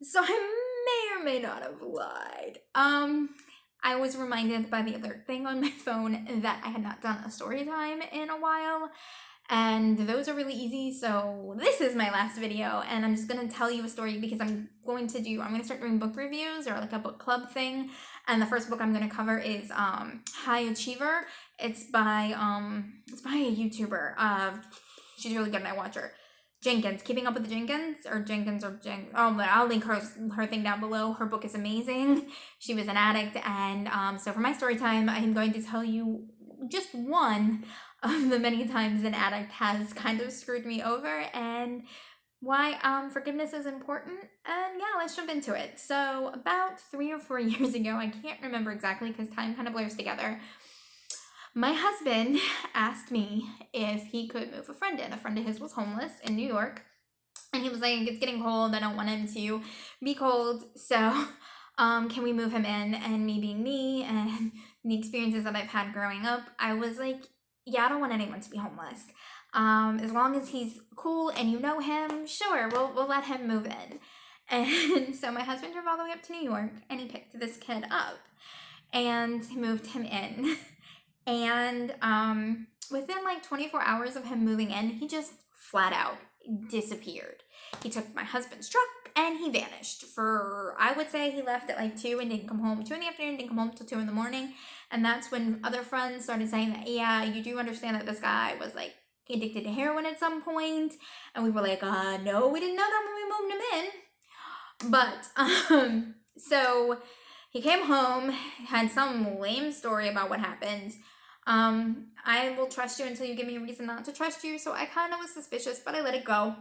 So I may or may not have lied. I was reminded by the alert thing on my phone that I had not done a story time in a while, and those are really easy. So this is my last video, and I'm just gonna tell you a story because I'm gonna start doing book reviews or like a book club thing. And the first book I'm gonna cover is High Achiever. It's by a YouTuber. She's really good and I watch her. Jenkins, Keeping Up with the Jenkins, or Jenkins, or Jen. Oh, I'll link her thing down below. Her book is amazing. She was an addict, and so for my story time, I am going to tell you just one of the many times an addict has kind of screwed me over, and why forgiveness is important. And yeah, let's jump into it. So about 3 or 4 years ago, I can't remember exactly because time kind of blurs together. My husband asked me if he could move a friend in. A friend of his was homeless in New York. And he was like, it's getting cold. I don't want him to be cold. So, can we move him in? And me being me and the experiences that I've had growing up, I was like, yeah, I don't want anyone to be homeless. As long as he's cool and you know him, sure, we'll let him move in. And so my husband drove all the way up to New York and he picked this kid up and moved him in. And within like 24 hours of him moving in, he just flat out disappeared. He took my husband's truck and he vanished for, I would say he left at like 2 and didn't come home, 2 in the afternoon, didn't come home till 2 in the morning. And that's when other friends started saying that, yeah, you do understand that this guy was like addicted to heroin at some point. And we were like, no, we didn't know that when we moved him in. But, so he came home, had some lame story about what happened. I will trust you until you give me a reason not to trust you. So I kind of was suspicious, but I let it go.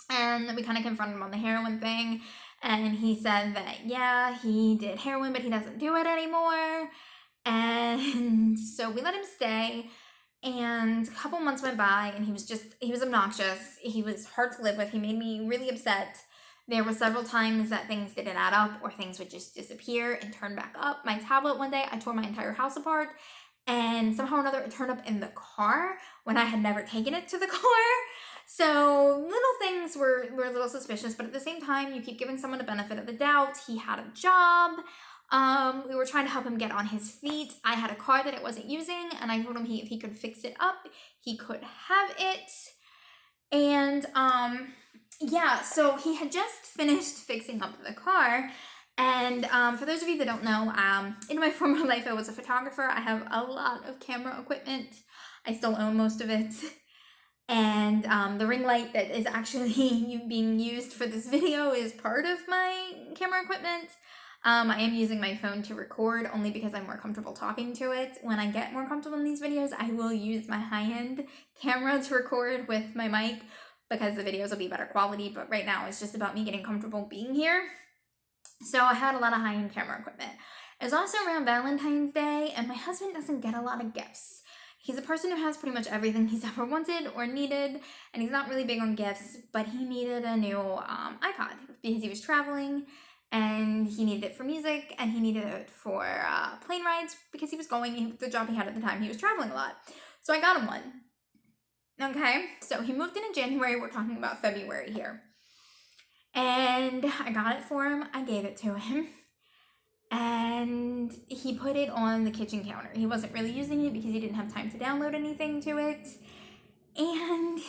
And we kind of confronted him on the heroin thing. And he said that, yeah, he did heroin, but he doesn't do it anymore. And so we let him stay. And a couple months went by, and he was obnoxious. He was hard to live with. He made me really upset. There were several times that things didn't add up or things would just disappear and turn back up. My tablet one day, I tore my entire house apart, and somehow or another it turned up in the car when I had never taken it to the car. So little things were a little suspicious, but at the same time, you keep giving someone a benefit of the doubt. He had a job. We were trying to help him get on his feet. I had a car that it wasn't using, and I told him if he could fix it up, he could have it. And yeah, so he had just finished fixing up the car. And for those of you that don't know, in my former life, I was a photographer. I have a lot of camera equipment. I still own most of it. And the ring light that is actually being used for this video is part of my camera equipment. I am using my phone to record only because I'm more comfortable talking to it. When I get more comfortable in these videos, I will use my high-end camera to record with my mic because the videos will be better quality, but right now it's just about me getting comfortable being here. So I had a lot of high-end camera equipment. It was also around Valentine's Day, and my husband doesn't get a lot of gifts. He's a person who has pretty much everything he's ever wanted or needed, and he's not really big on gifts, but he needed a new iPod because he was traveling, and he needed it for music, and he needed it for plane rides because he was going, the job he had at the time, he was traveling a lot. So I got him one. Okay, so he moved in January, we're talking about February here. And I got it for him, I gave it to him, and he put it on the kitchen counter. He wasn't really using it because he didn't have time to download anything to it. And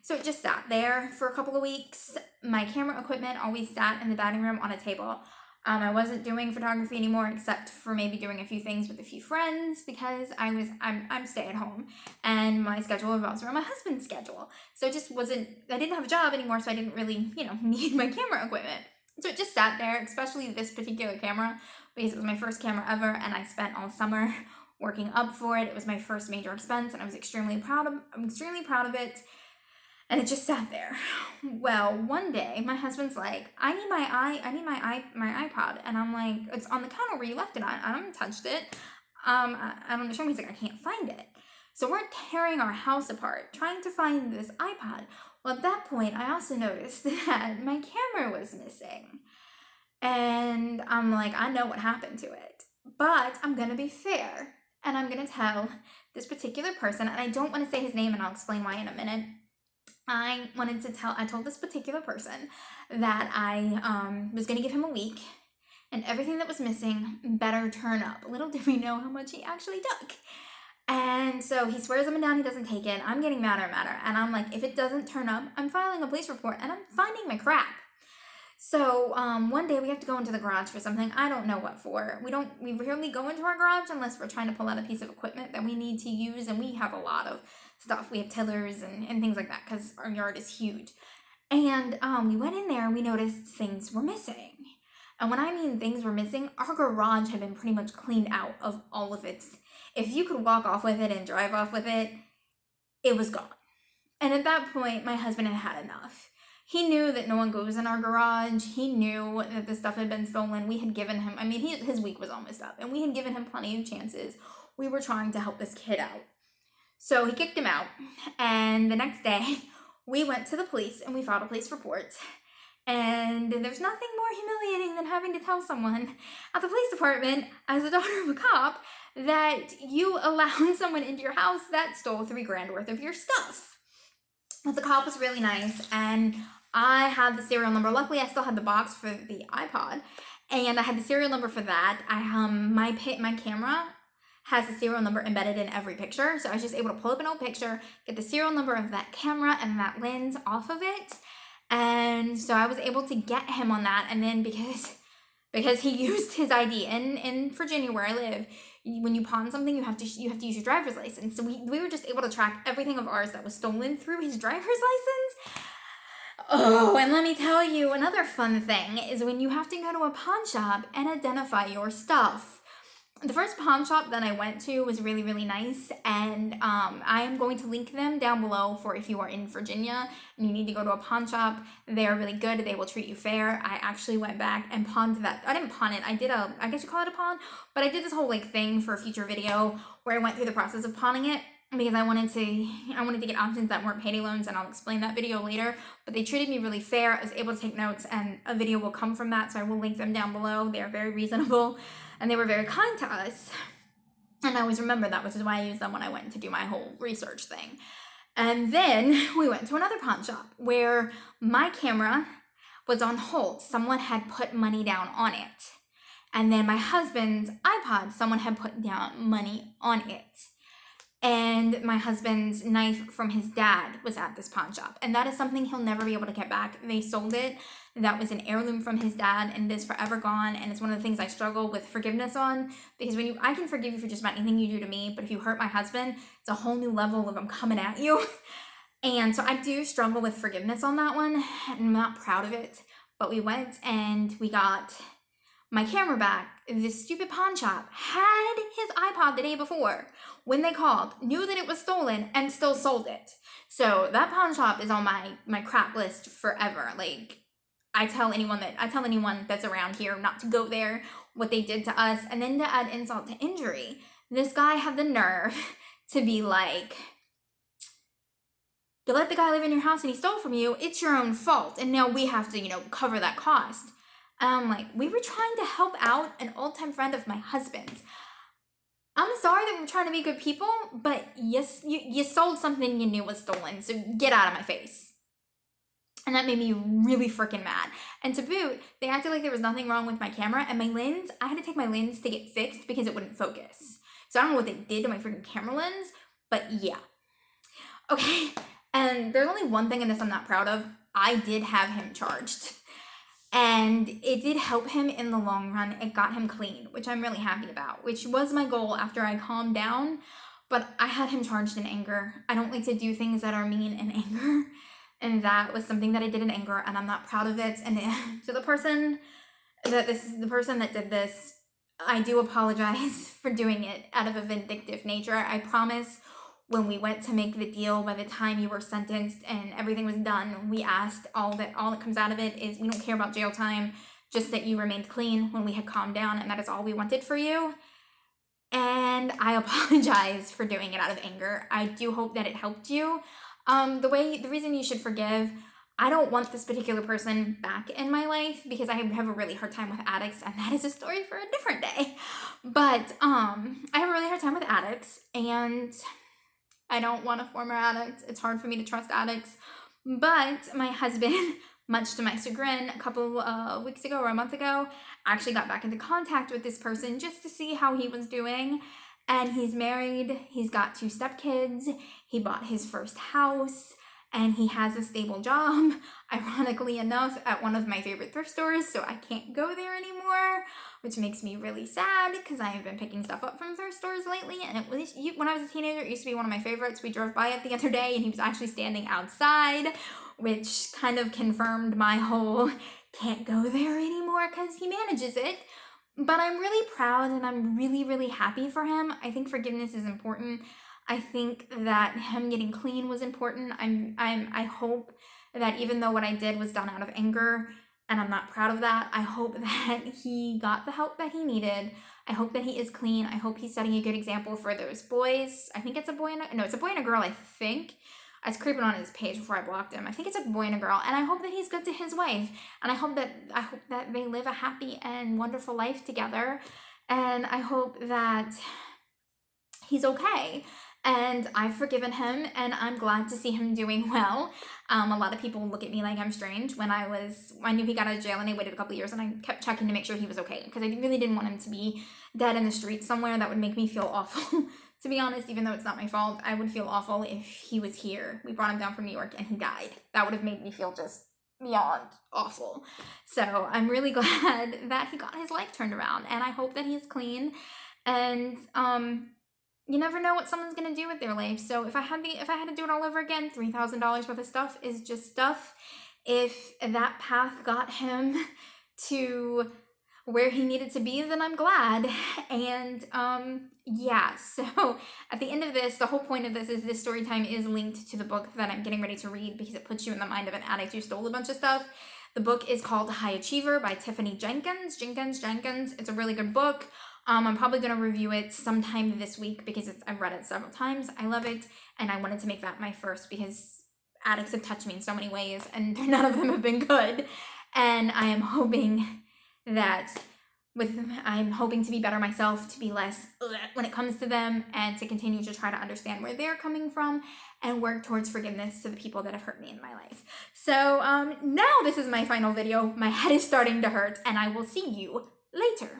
so it just sat there for a couple of weeks. My camera equipment always sat in the dining room on a table. I wasn't doing photography anymore except for maybe doing a few things with a few friends because I'm stay at home and my schedule revolves around my husband's schedule. So it just wasn't, I didn't have a job anymore, so I didn't really, need my camera equipment. So it just sat there, especially this particular camera because it was my first camera ever and I spent all summer working up for it. It was my first major expense and I'm extremely proud of it. And it just sat there. Well, one day my husband's like, I need my iPod, and I'm like, it's on the counter where you left it on. I haven't touched it. I don't understand. He's like, I can't find it. So we're tearing our house apart trying to find this iPod. Well, at that point, I also noticed that my camera was missing, and I'm like, I know what happened to it, but I'm gonna be fair, and I'm gonna tell this particular person, and I don't want to say his name, and I'll explain why in a minute. I told this particular person that I was gonna give him a week and everything that was missing better turn up. Little did we know how much he actually took. And so he swears up and down he doesn't take it. I'm getting madder and madder. And I'm like, if it doesn't turn up, I'm filing a police report and I'm finding my crap. So one day we have to go into the garage for something. I don't know what for. We rarely go into our garage unless we're trying to pull out a piece of equipment that we need to use. And we have a lot of stuff. We have tillers and things like that because our yard is huge. And we went in there and we noticed things were missing. And when I mean things were missing, our garage had been pretty much cleaned out of all of its. If you could walk off with it and drive off with it, it was gone. And at that point, my husband had had enough. He knew that no one goes in our garage. He knew that the stuff had been stolen. We had given him, his week was almost up, and we had given him plenty of chances. We were trying to help this kid out. So he kicked him out, and the next day, we went to the police and we filed a police report. And there's nothing more humiliating than having to tell someone at the police department, as the daughter of a cop, that you allowed someone into your house that stole $3,000 worth of your stuff. But the cop was really nice, and I had the serial number. Luckily, I still had the box for the iPod, and I had the serial number for that. My camera has the serial number embedded in every picture, so I was just able to pull up an old picture, get the serial number of that camera and that lens off of it. And so I was able to get him on that. And then because he used his ID in Virginia where I live, when you pawn something, you have to use your driver's license. So we were just able to track everything of ours that was stolen through his driver's license. Oh, and let me tell you, another fun thing is when you have to go to a pawn shop and identify your stuff. The first pawn shop that I went to was really, really nice, and I am going to link them down below for if you are in Virginia and you need to go to a pawn shop. They are really good. They will treat you fair. I actually went back and pawned that. I didn't pawn it. I guess you call it a pawn, but I did this whole thing for a future video where I went through the process of pawning it because I wanted to get options that weren't payday loans, and I'll explain that video later. But they treated me really fair. I was able to take notes, and a video will come from that, so I will link them down below. They are very reasonable. And they were very kind to us. And I always remember that, which is why I used them when I went to do my whole research thing. And then we went to another pawn shop where my camera was on hold. Someone had put money down on it. And then my husband's iPod, someone had put down money on it. And my husband's knife from his dad was at this pawn shop. And that is something he'll never be able to get back. They sold it. That was an heirloom from his dad, and it is forever gone. And it's one of the things I struggle with forgiveness on, because I can forgive you for just about anything you do to me, but if you hurt my husband, it's a whole new level of I'm coming at you. And so I do struggle with forgiveness on that one. I'm not proud of it, but we went and we got my camera back. This stupid pawn shop had his iPod the day before when they called, knew that it was stolen, and still sold it. So that pawn shop is on my crap list forever. I tell anyone that's around here not to go there, what they did to us. And then to add insult to injury, this guy had the nerve to be like, you let the guy live in your house and he stole from you, it's your own fault. And now we have to, cover that cost. We were trying to help out an old-time friend of my husband's. I'm sorry that we're trying to be good people, but yes, you sold something you knew was stolen, so get out of my face. And that made me really freaking mad. And to boot, they acted like there was nothing wrong with my camera, and my lens, I had to take my lens to get fixed because it wouldn't focus. So I don't know what they did to my freaking camera lens, but yeah. Okay, and there's only one thing in this I'm not proud of. I did have him charged. And it did help him in the long run. It got him clean, which I'm really happy about, which was my goal after I calmed down. But I had him charged in anger. I don't like to do things that are mean in anger. And that was something that I did in anger, and I'm not proud of it. And to the person that did this, I do apologize for doing it out of a vindictive nature. I promise when we went to make the deal, by the time you were sentenced and everything was done, we asked all that comes out of it is we don't care about jail time, just that you remained clean when we had calmed down, and that is all we wanted for you. And I apologize for doing it out of anger. I do hope that it helped you. The reason you should forgive, I don't want this particular person back in my life because I have a really hard time with addicts, and that is a story for a different day. But I have a really hard time with addicts, and I don't want a former addict. It's hard for me to trust addicts, But my husband, much to my chagrin, a couple of weeks ago or a month ago, actually got back into contact with this person just to see how he was doing. And he's married, he's got 2 stepkids, he bought his first house, and he has a stable job, ironically enough, at one of my favorite thrift stores, so I can't go there anymore, which makes me really sad because I have been picking stuff up from thrift stores lately, and it was, when I was a teenager, it used to be one of my favorites. We drove by it the other day, and he was actually standing outside, which kind of confirmed my whole can't go there anymore because he manages it. But I'm really proud and I'm really, really happy for him. I think forgiveness is important. I think that him getting clean was important. I hope that even though what I did was done out of anger and I'm not proud of that, I hope that he got the help that he needed. I hope that he is clean. I hope he's setting a good example for those boys. I think it's a boy and no, it's a boy and a girl, I think. I was creeping on his page before I blocked him. I think it's a boy and a girl, and I hope that he's good to his wife, and I hope that they live a happy and wonderful life together, and I hope that he's okay. And I've forgiven him, and I'm glad to see him doing well. A lot of people look at me like I'm strange when I knew he got out of jail, and I waited a couple years, and I kept checking to make sure he was okay, because I really didn't want him to be dead in the street somewhere. That would make me feel awful. To be honest, even though it's not my fault, I would feel awful if he was here. We brought him down from New York and he died. That would have made me feel just beyond awful. So I'm really glad that he got his life turned around, and I hope that he's clean. And you never know what someone's gonna do with their life. So if I had to do it all over again, $3,000 worth of stuff is just stuff. If that path got him to where he needed to be, then I'm glad. And yeah, so at the end of this, the whole point of this is this story time is linked to the book that I'm getting ready to read because it puts you in the mind of an addict who stole a bunch of stuff. The book is called High Achiever by Tiffany Jenkins. It's a really good book. I'm probably going to review it sometime this week because I've read it several times. I love it, and I wanted to make that my first because addicts have touched me in so many ways, and none of them have been good. And I am hoping that I'm hoping to be better myself, to be less when it comes to them, and to continue to try to understand where they're coming from and work towards forgiveness to the people that have hurt me in my life. So now this is my final video. My head is starting to hurt, and I will see you later.